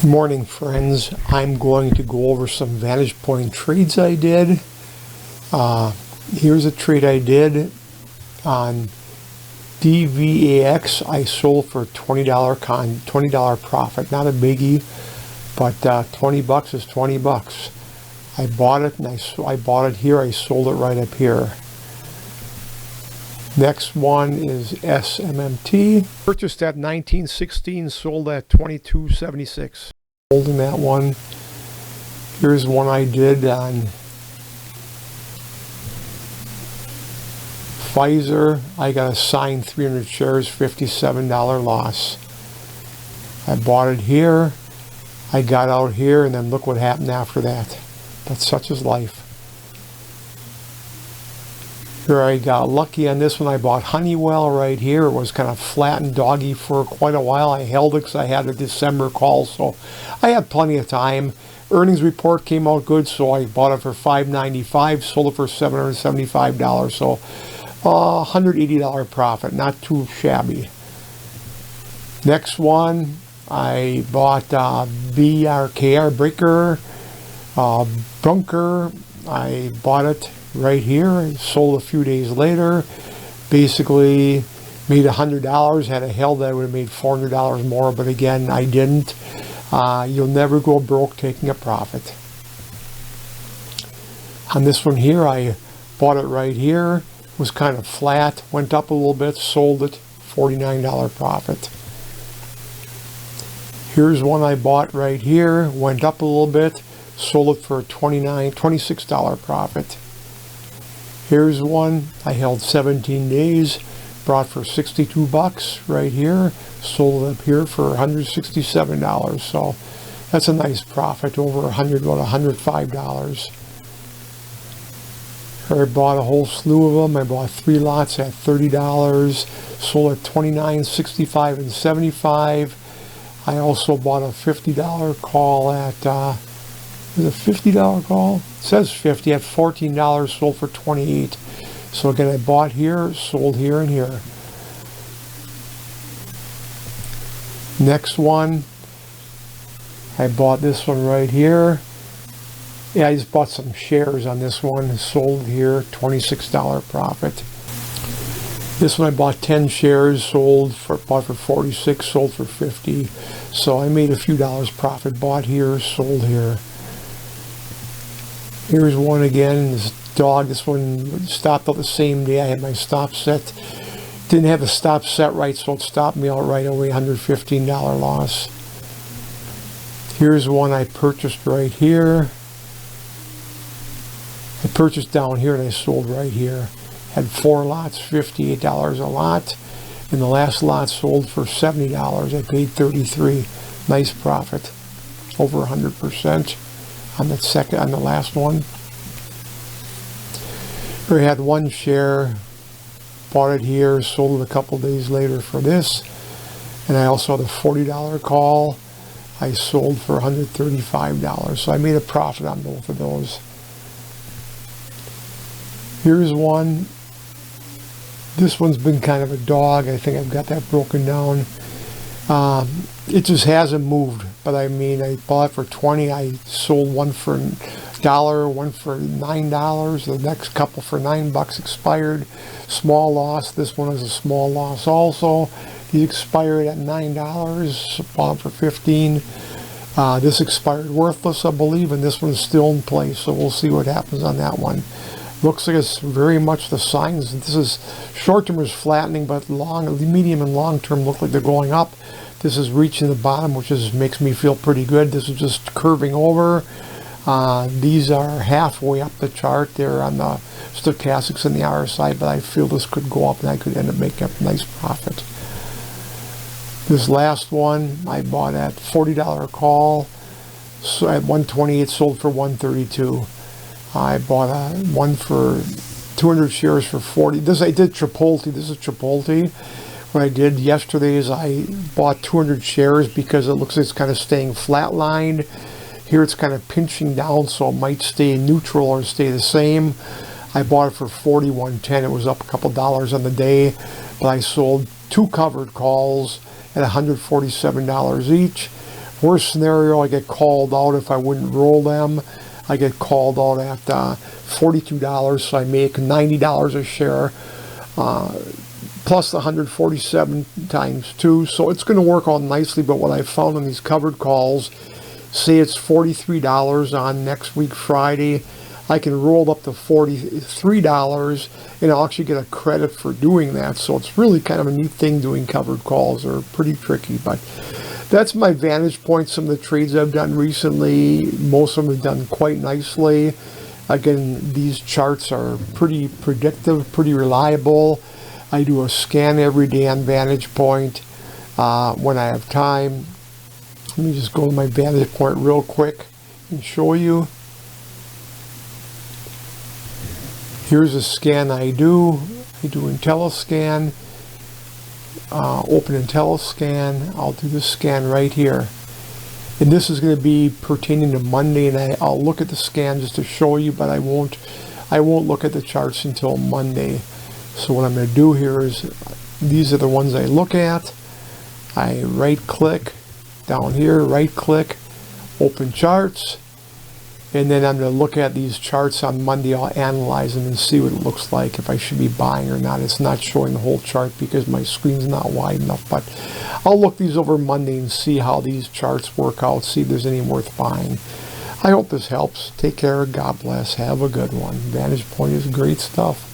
Morning, friends. I'm going to go over some Vantage Point trades I did. Here's a trade I did on DVAX. I sold for $20 profit. Not a biggie, but 20 bucks is 20 bucks. I bought it and I bought it here. I sold it right up here. Next one is SMMT. Purchased at 1916, sold at 22.76. Holding that one. Here's one I did on Pfizer. I got assigned 300 shares, $57 loss. I bought it here. I got out here, and then look what happened after that. But such is life. Here I got lucky on this one. I bought Honeywell right here. It was kind of flat and doggy for quite a while. I held it because I had a December call, so I had plenty of time. Earnings report came out good, so I bought it for $5.95, sold it for $775, so $180 profit. Not too shabby. Next one, I bought BRKR Breaker Bunker. I bought it right here. I sold a few days later. Basically made $100. Had I held that, I would have made $400 more, but again, I didn't. You'll never go broke taking a profit. On this one here, I bought it right here. It was kind of flat, went up a little bit, sold it, $49 profit. Here's one I bought right here, went up a little bit, sold it for $26 profit. Here's one I held 17 days, brought for 62 bucks right here, sold it up here for $167. So that's a nice profit, over about $105. I bought a whole slew of them. I bought 3 lots at $30, sold at $29.65 and $75. I also bought a $50 call at is it a $50 call? It says 50 at $14, sold for $28. So again, I bought here, sold here and here. Next one, I bought this one right here. Yeah, I just bought some shares on this one, sold here, $26 profit. This one I bought 10 shares, bought for 46, sold for 50. So I made a few dollars profit, bought here, sold here. Here's one again, this dog. This one stopped out the same day. I had my stop set. Didn't have the stop set right, so it stopped me out right away, $115 loss. Here's one I purchased right here. I purchased down here and I sold right here. Had 4 lots, $58 a lot. And the last lot sold for $70. I paid $33. Nice profit. Over 100%. On the last one. We had 1 share, bought it here, sold it a couple days later for this, and I also had a $40 call. I sold for $135, so I made a profit on both of those. Here's one. This one's been kind of a dog. I think I've got that broken down. It just hasn't moved, but I mean, I bought it for $20. I sold one for $1, one for $9. The next couple for $9 expired. Small loss. This one is a small loss also. These expired at $9. Bought for $15. This expired worthless, I believe, and this one's still in place. So we'll see what happens on that one. Looks like it's very much the signs. This is short term is flattening, but medium and long term look like they're going up. This is reaching the bottom, which makes me feel pretty good. This is just curving over. These are halfway up the chart. They're on the stochastics and the RSI, but I feel this could go up and I could end up making a nice profit. This last one I bought at $40 call. So at $128, sold for $132. I bought one for 200 shares for $40. I did Chipotle. This is Chipotle. What I did yesterday is I bought 200 shares because it looks like it's kind of staying flatlined. Here it's kind of pinching down, so it might stay neutral or stay the same. I bought it for $41.10. It was up a couple dollars on the day, but I sold 2 covered calls at $147 each. Worst scenario, I get called out if I wouldn't roll them. I get called out at $42, so I make $90 a share, plus the 147 times 2. So it's going to work out nicely, but what I found on these covered calls, say it's $43 on next week Friday, I can roll up to $43 and I'll actually get a credit for doing that. So it's really kind of a neat thing doing covered calls. They're pretty tricky, but that's my vantage point. Some of the trades I've done recently, most of them have done quite nicely. Again, these charts are pretty predictive, pretty reliable. I do a scan every day on Vantage Point when I have time. Let me just go to my Vantage Point real quick and show you. Here's a scan I do. I do IntelliScan, open IntelliScan. I'll do this scan right here. And this is going to be pertaining to Monday, and I'll look at the scan just to show you, but I won't look at the charts until Monday. So what I'm going to do here is, these are the ones I look at. I right click down here, right click, open charts. And then I'm going to look at these charts on Monday. I'll analyze them and see what it looks like, if I should be buying or not. It's not showing the whole chart because my screen's not wide enough. But I'll look these over Monday and see how these charts work out, see if there's any worth buying. I hope this helps. Take care. God bless. Have a good one. Vantage Point is great stuff.